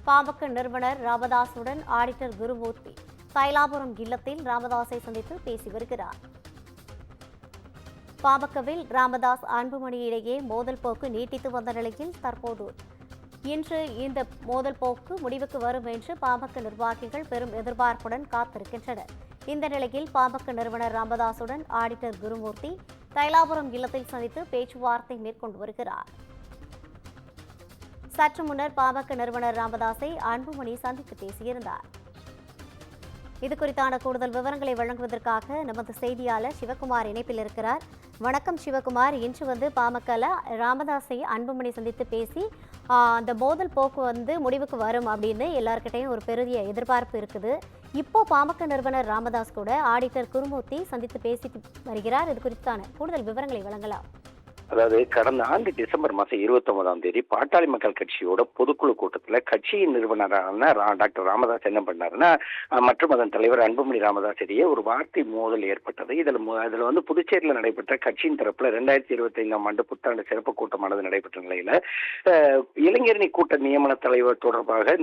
பாமக நிறுவனர் ராமதாசுடன் ஆடிட்டர் குருமூர்த்தி தைலாபுரம் இல்லத்தில் ராமதாஸை சந்தித்து பேசி வருகிறார். பாமகவில் ராமதாஸ் அன்புமணி இடையே மோதல் போக்கு நீட்டித்து வந்த நிலையில் தற்போது இன்று இந்த மோதல் போக்கு முடிவுக்கு வரும் என்று பாமக நிர்வாகிகள் பெரும் எதிர்பார்ப்புடன் காத்திருக்கின்றனர். இந்த நிலையில் பாமக நிறுவனர் ராமதாசுடன் ஆடிட்டர் குருமூர்த்தி தைலாபுரம் இல்லத்தில் சந்தித்து பேச்சுவார்த்தை மேற்கொண்டு வருகிறார். சற்று முன்னர் பாமக நிறுவனர் ராமதாஸை அன்புமணி சந்தித்து பேசியிருந்தார். இதுகுறித்தான கூடுதல் விவரங்களை வழங்குவதற்காக நமது செய்தியாளர் சிவகுமார் இணைப்பில் இருக்கிறார். வணக்கம் சிவகுமார். இன்று பாமகல ராமதாஸை அன்புமணி சந்தித்து பேசி அந்த மோதல் போக்கு முடிவுக்கு வரும் அப்படின்னு எல்லார்கிட்டையும் ஒரு பெரிய எதிர்பார்ப்பு இருக்குது. இப்போ பாமக நிறுவனர் ராமதாஸ் கூட ஆடிட்டர் குருமூர்த்தி சந்தித்து பேசிட்டு வருகிறார். இது குறித்தான கூடுதல் விவரங்களை வழங்கலாம். அதாவது கடந்த ஆண்டு டிசம்பர் மாதம் 29 பாட்டாளி மக்கள் கட்சியோட பொதுக்குழு கூட்டத்தில் கட்சியின் நிறுவனரான டாக்டர் ராமதாஸ் என்ன பண்ணாருன்னா மற்றும் அதன் தலைவர் அன்புமணி ராமதாஸ் இடையே ஒரு வார்த்தை மோதல் ஏற்பட்டது. இதில் புதுச்சேரியில் நடைபெற்ற கட்சியின் தரப்புல 2025 ஆண்டு புத்தாண்டு சிறப்பு கூட்டமானது நடைபெற்ற நிலையில இளைஞரணி கூட்ட நியமன தலைவர் தொடர்பாக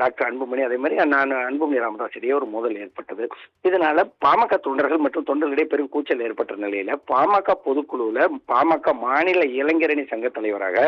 டாக்டர் அன்புமணி அதே மாதிரி அன்புமணி ராமதாஸ் இடையே ஒரு மோதல் ஏற்பட்டது. இதனால பாமக தொண்டர்கள் மற்றும் தொண்டர்களிடையே பெரும் கூச்சல் ஏற்பட்ட நிலையில பாமக பொதுக்குழுல பாமக மாநில இளைஞரணி சங்க தலைவராக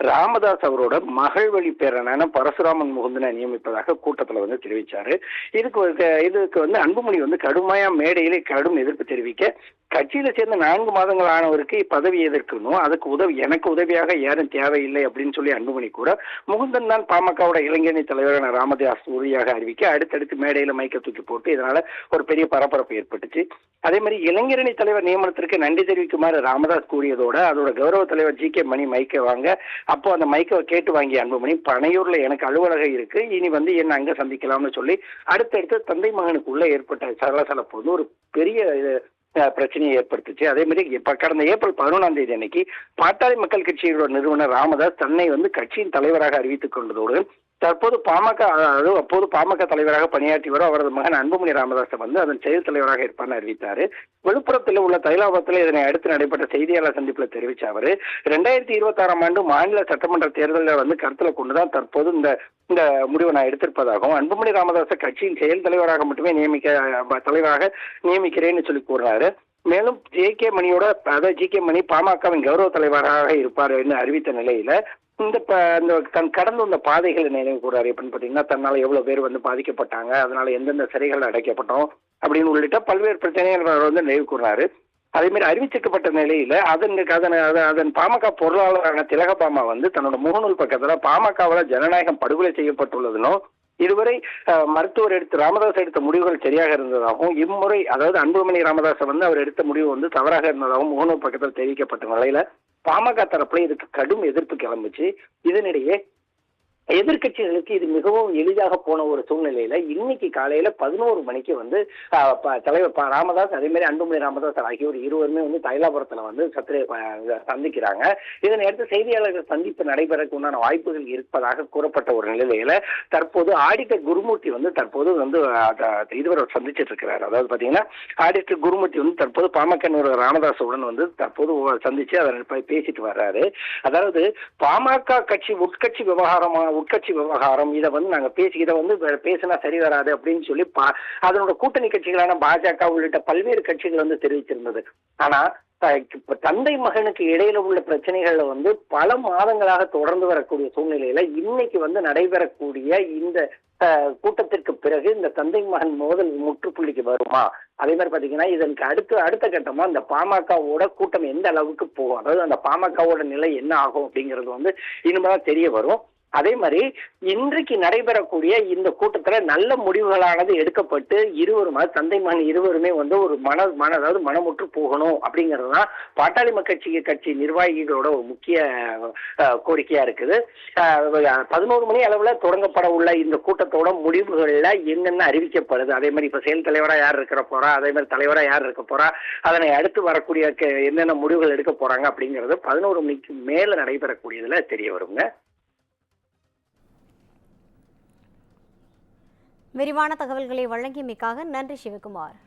ராமதாஸ் அவரோட மகள் வழி பேரனான பரசுராமன் முகுந்தனை நியமிப்பதாக கூட்டத்தில் தெரிவிச்சாரு. இதுக்கு அன்புமணி கடுமையா மேடையிலே கடும் எதிர்ப்பு தெரிவிக்க கட்சியில சேர்ந்த 4 மாதங்கள் ஆனவருக்கு பதவி எதிர்க்கணும், அதுக்கு எனக்கு உதவியாக யாரும் தேவையில்லை அப்படின்னு சொல்லி அன்புமணி கூட முகுந்தன் தான் பாமகவோட இளைஞரணி தலைவரான ராமதாஸ் உறுதியாக அறிவிக்க அடுத்தடுத்து மேடையில மைக்க தூக்கி போட்டு இதனால ஒரு பெரிய பரபரப்பு ஏற்பட்டுச்சு. அதே மாதிரி இளைஞரணி தலைவர் நியமனத்திற்கு நன்றி தெரிவிக்குமாறு ராமதாஸ் கூறியதோட அதோட கௌரவ தலைவர் ஜி.கே. மணி மைக்க வாங்க அப்போ அந்த மைக்க கேட்டு வாங்கிய அன்புமணி பனையூர்ல எனக்கு அலுவலகம் இருக்கு, இனி என்ன அங்க சந்திக்கலாம்னு சொல்லி அடுத்தடுத்து தந்தை மகனுக்குள்ள ஏற்பட்ட சலசலப்பு ஒரு பெரிய பிரச்சனையை ஏற்படுத்துச்சு. அதே மாதிரி கடந்த ஏப்ரல் 11 அன்னைக்கு பாட்டாளி மக்கள் கட்சியோட நிறுவனர் ராமதாஸ் தன்னை கட்சியின் தலைவராக அறிவித்துக் கொண்டதோடு தற்போது அப்போது பாமக தலைவராக பணியாற்றி வரும் அவரது மகன் அன்புமணி ராமதாஸ் அதன் செயல் தலைவராக இருப்பார்னு அறிவித்தாரு. விழுப்புரத்தில் உள்ள தைலாபுரத்தில் இதனை அடுத்து நடைபெற்ற செய்தியாளர் சந்திப்பில் தெரிவித்த அவர் 2026 ஆண்டு மாநில சட்டமன்ற தேர்தலில் கருத்தில் கொண்டுதான் தற்போது இந்த முடிவை நான் எடுத்திருப்பதாகவும் அன்புமணி ராமதாஸை கட்சியின் செயல் தலைவராக மட்டுமே நியமிக்கிறேன்னு சொல்லி கூறினாரு. மேலும் ஜி.கே. மணி பாமகவின் கௌரவ தலைவராக இருப்பார் என்று அறிவித்த நிலையில தன் கடந்து வந்த பாதைகளை நினைவு கூறாரு. எப்படின்னு பாத்தீங்கன்னா தன்னால எவ்வளவு பேர் பாதிக்கப்பட்டாங்க, அதனால எந்தெந்த சிறைகள் அடைக்கப்பட்டோம் அப்படின்னு உள்ளிட்ட பல்வேறு பிரச்சனைகள் நினைவு கூறாரு. அதே மாதிரி அறிவிச்சிக்கப்பட்ட நிலையில அதன் பாமக பொருளாளரான திலகபாமா தன்னோட முகநூல் பக்கத்துல பாமகவில் ஜனநாயகம் படுகொலை செய்யப்பட்டுள்ளதுனும் இதுவரை மருத்துவர் ராமதாஸ் எடுத்த முடிவுகள் சரியாக இருந்ததாகவும் இம்முறை அதாவது அன்புமணி ராமதாஸ் அவர் எடுத்த முடிவு தவறாக இருந்ததாகவும் முகநூல் பக்கத்தில் தெரிவிக்கப்பட்ட நிலையில பாமக தரப்புல இதுக்கு கடும் எதிர்ப்பு கிளம்புச்சு. இதனிடையே எதிர்கட்சிகளுக்கு இது மிகவும் எளிதாக போன ஒரு சூழ்நிலையில இன்னைக்கு காலையில 11 மணிக்கு தலைவர் ராமதாஸ் அதே மாதிரி அன்புமணி ராமதாஸ் ஆகியோர் இருவருமே தைலாபுரத்துல சந்திக்கிறாங்க. இதனை அடுத்து செய்தியாளர்கள் சந்திப்பு நடைபெறக்கு உண்டான வாய்ப்புகள் இருப்பதாக கூறப்பட்ட ஒரு நிலையில தற்போது ஆடிட்டர் குருமூர்த்தி தற்போது இதுவரை சந்திச்சிட்டு இருக்கிறார். அதாவது பாத்தீங்கன்னா ஆடிட்டர் குருமூர்த்தி தற்போது பாமக ராமதாஸுடன் தற்போது சந்திச்சு அதை பேசிட்டு வர்றாரு. அதாவது பாமக கட்சி உட்கட்சி விவகாரம் இதை நாங்க பேசினா சரி வராது அப்படின்னு சொல்லி அதனோட கூட்டணி கட்சிகளான பாஜக உள்ளிட்ட பல்வேறு கட்சிகள் தெரிவிச்சிருந்தது. ஆனா தந்தை மகனுக்கு இடையில உள்ள பிரச்சனைகள்ல பல மாதங்களாக தொடர்ந்து வரக்கூடிய சூழ்நிலையில இன்னைக்கு நடைபெறக்கூடிய இந்த கூட்டத்திற்கு பிறகு இந்த தந்தை மகன் மோதல் முற்றுப்புள்ளிக்கு வருமா, அதே மாதிரி பாத்தீங்கன்னா இதற்கு அடுத்த கட்டமா இந்த பாமகவோட கூட்டம் எந்த அளவுக்கு போகும், அதாவது அந்த பாமகவோட நிலை என்ன ஆகும் அப்படிங்கிறது இனிமேதான் தெரிய வரும். அதே மாதிரி இன்றைக்கு நடைபெறக்கூடிய இந்த கூட்டத்துல நல்ல முடிவுகளானது எடுக்கப்பட்டு இருவரும் தந்தை மகன் இருவருமே ஒரு அதாவது மனமுற்று போகணும் அப்படிங்கிறதுதான் பாட்டாளி மக்கள் கட்சி நிர்வாகிகளோட ஒரு முக்கிய கோரிக்கையா இருக்குது. 11 மணி அளவுல தொடங்கப்பட உள்ள இந்த கூட்டத்தோட முடிவுகள்ல என்னென்ன அறிவிக்கப்படுது, அதே மாதிரி இப்ப செயல் தலைவரா யார் இருக்க போறா, அதே மாதிரி தலைவரா யார் இருக்க போறா, அதனை அடுத்து வரக்கூடிய என்னென்ன முடிவுகள் எடுக்க போறாங்க அப்படிங்கிறது 11 மணிக்கு மேல நடைபெறக்கூடியதுல தெரிய வருங்க. விரிவான தகவல்களை வழங்கியமைக்காக நன்றி சிவகுமார்.